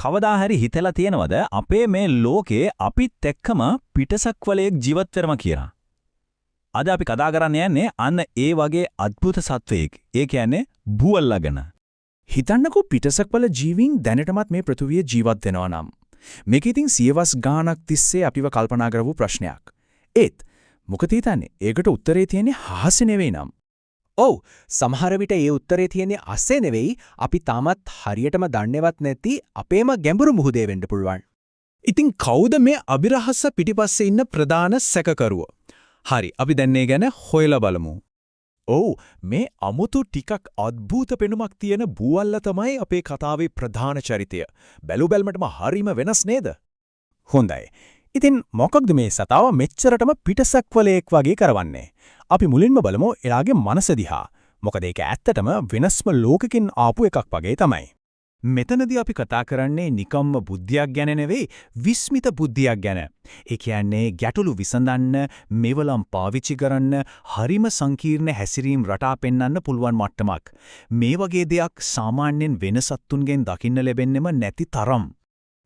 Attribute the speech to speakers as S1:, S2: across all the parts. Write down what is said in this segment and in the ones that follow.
S1: කවදා හරි හිතලා තියෙනවද අපේ මේ ලෝකේ අපිත් එක්කම පිටසක්වලයක් ජීවත් වෙනවා කියලා? අද අපි කතා කරන්න යන්නේ අන්න ඒ වගේ අద్భుත සත්වයෙක්. ඒ කියන්නේ බූවල්ලා ගැන.
S2: හිතන්නකෝ පිටසක්වල ජීවීන් දැනටමත් මේ පෘථුවියේ ජීවත් වෙනවා නම්. මේක ඉතින් සියවස් ගාණක් තිස්සේ අපිව කල්පනා කරපු ප්‍රශ්නයක්. ඒත් මොකද හිතන්නේ? ඒකට උත්තරේ තියෙන්නේ හාස්‍ය නෙවෙයි නම්.
S3: ඔව් සමහර විට ඒ උත්තරේ තියෙන්නේ අස්සේ නෙවෙයි අපි තාමත් හරියටම දන්නේවත් නැති අපේම ගැඹුරු මුහුදේ වෙන්න පුළුවන්.
S2: ඉතින් කවුද මේ අභිරහස පිටිපස්සේ ඉන්න ප්‍රධාන සැකකරුව? හරි අපි දැන් මේ ගැන හොයලා බලමු. ඔව් මේ අමුතු ටිකක් අద్భుත පෙනුමක් තියෙන බූවල්ලා තමයි අපේ කතාවේ ප්‍රධාන චරිතය. බැලුබැල්මටම හරිම වෙනස් නේද? හොඳයි. ඉතින් මොකක්ද මේ සතාව මෙච්චරටම පිටසක්වලයක් වගේ කරවන්නේ? අපි මුලින්ම බලමු එයාගේ මනස දිහා. මොකද ඒක ඇත්තටම වෙනස්ම ලෝකකින් ආපු එකක් වගේ තමයි. මෙතනදී අපි කතා කරන්නේ නිකම්ම බුද්ධියක් ගැන නෙවෙයි විස්මිත බුද්ධියක් ගැන. ඒ කියන්නේ ගැටලු විසඳන්න, මෙවලම් පාවිච්චි කරන්න, හරිම සංකීර්ණ හැසිරීම් රටා පෙන්වන්න පුළුවන් මට්ටමක්. මේ වගේ දෙයක් සාමාන්‍යයෙන් වෙන සත්තුන්ගෙන් දකින්න ලැබෙන්නෙම නැති තරම්.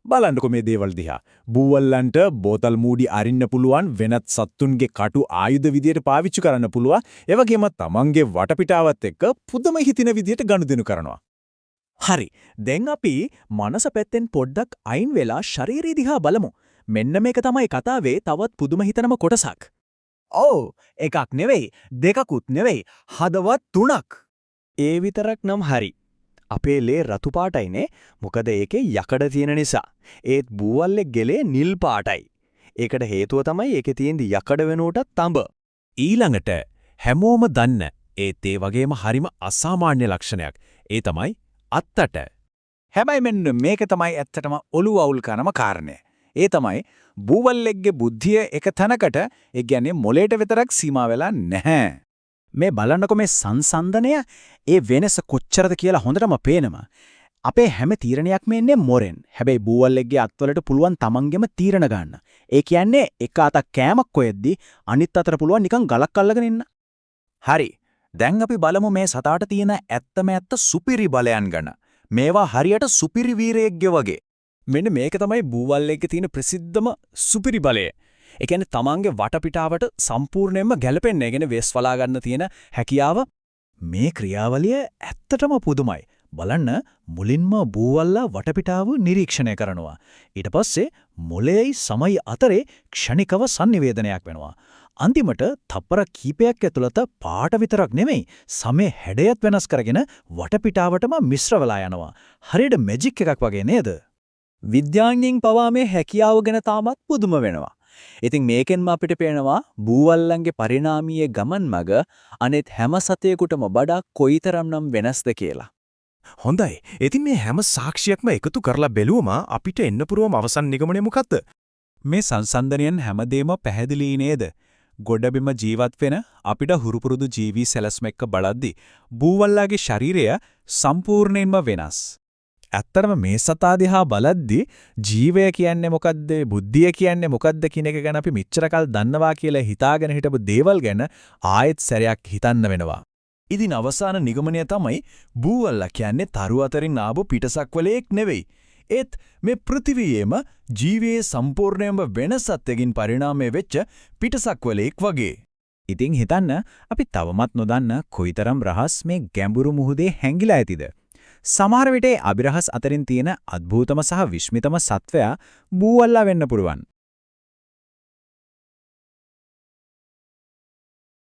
S2: බලන්නකො මේ දේවල් දිහා. බූවල්ලන්ට බෝතල් මූඩි අරින්න පුළුවන්, වෙනත් සත්තුන්ගේ කටු ආයුධ විදියට පාවිච්චි කරන්න පුළුවන්. ඒ වගේම තමන්ගේ වටපිටාවත් එක්ක පුදුම හිතින විදියට ගනුදෙනු කරනවා. හරි. දැන් අපි මනස පැත්තෙන් පොඩ්ඩක් අයින් වෙලා ශරීරය දිහා බලමු. මෙන්න මේක තමයි කතාවේ තවත් පුදුම හිතනම කොටසක්.
S3: ඔව් එකක් නෙවෙයි දෙකකුත් නෙවෙයි හදවත් තුනක්. ඒ විතරක් නම් හරි. අපේ ලේ රතු පාටයිනේ. මොකද ඒකේ යකඩ තියෙන නිසා. ඒත් බූවල්ලේ ගෙලේ නිල් පාටයි. ඒකට හේතුව තමයි ඒකේ තියෙන යකඩ වෙනුවට තඹ.
S2: ඊළඟට හැමෝම දන්න ඒත් ඒ වගේම හරිම අසාමාන්‍ය ලක්ෂණයක්. ඒ තමයි අත්තට.
S1: හැබැයි මෙන්න මේක තමයි ඇත්තටම ඔළුව අවුල් කරනම කාරණය. ඒ තමයි බූවල්ලෙක්ගේ බුද්ධිය එක තැනකට, ඒ කියන්නේ මොලේට විතරක් සීමා වෙලා නැහැ.
S2: මේ බලන්නකො මේ සංසන්දනය ඒ වෙනස කොච්චරද කියලා හොඳටම පේනවා. අපේ හැම තීරණයක්ම එන්නේ මොරෙන්. හැබැයි බූවල්ලෙක්ගේ අත්වලට පුළුවන් තමන්ගෙම තීරණ ගන්න. ඒ කියන්නේ එක අතක් කෑමක් කොයද්දි අනිත් අතට පුළුවන් නිකන් ගලක් අල්ලගෙන ඉන්න.
S1: හරි. දැන් අපි බලමු මේ සතාට තියෙන ඇත්තම ඇත්ත සුපිරි බලයන් ගැන. මේවා හරියට සුපිරි වීරයෙක්ගේ වගේ.
S3: මෙන්න මේක තමයි බූවල්ලෙක්ගේ තියෙන ප්‍රසිද්ධම සුපිරි බලය. ඒ කියන්නේ තමන්ගේ වටපිටාවට සම්පූර්ණයෙන්ම ගැලපෙන්නේ. ඒ කියන්නේ වෙස් වලා ගන්න තියෙන හැකියාව.
S2: මේ ක්‍රියාවලිය ඇත්තටම පුදුමයි. බලන්න මුලින්ම බූවල්ලා වටපිටාව නිරීක්ෂණය කරනවා. ඊට පස්සේ මොලේයි සමයි අතරේ ක්ෂණිකව sannivedanayak වෙනවා. අන්තිමට තප්පර කීපයක් ඇතුළත පාට විතරක් නෙමෙයි සමේ හැඩයත් වෙනස් කරගෙන වටපිටාවටම මිශ්‍ර වෙලා යනවා. හරියට මැජික් එකක් වගේ නේද?
S3: විද්‍යාඥයින් පවා මේ හැකියාව ගැන තාමත් පුදුම වෙනවා. ඉතින් මේකෙන්ම අපිට පේනවා බූවල්ලන්ගේ පරිණාමීය ගමන් මඟ අනෙත් හැම සතෙකුටම වඩා කොයිතරම්නම් වෙනස්ද කියලා.
S2: හොඳයි. ඉතින් මේ හැම සාක්ෂියක්ම එකතු කරලා බැලුවම අපිට එන්න පුරුවම අවසන් නිගමනය මොකක්ද?
S1: මේ සංසන්දනයෙන් හැමදේම පැහැදිලි නේද? ගොඩබිම ජීවත් වෙන අපිට හුරුපුරුදු ජීවි සැලැස්ම එක්ක බලද්දි බූවල්ලාගේ ශරීරය සම්පූර්ණයෙන්ම වෙනස්.
S2: ඇත්තටම මේ සතා දිහා බලද්දි ජීවය කියන්නේ මොකද්ද, බුද්ධිය කියන්නේ මොකද්ද කියන එක ගැන අපි මෙච්චර කල් දන්නවා කියලා හිතාගෙන හිටපු දේවල් ගැන ආයෙත් සැරයක් හිතන්න වෙනවා.
S1: ඉතින් අවසාන නිගමනය තමයි බූවල්ලා කියන්නේ තරු අතරින් ආපු පිටසක්වලයක් නෙවෙයි. ඒත් මේ පෘථිවියේම ජීවයේ සම්පූර්ණයෙන්ම වෙනසත් එකින් පරිණාමය වෙච්ච පිටසක්වලයක් වගේ.
S2: ඉතින් හිතන්න අපි තවමත් නොදන්න කොයිතරම් රහස් මේ ගැඹුරු මුහුදේ හැංගිලා ඇතිද? සමහර විට අභිරහස් අතරින් තියෙන අద్භූතම සහ විස්මිතම සත්වයා බූවල්ලා වෙන්න පුළුවන්.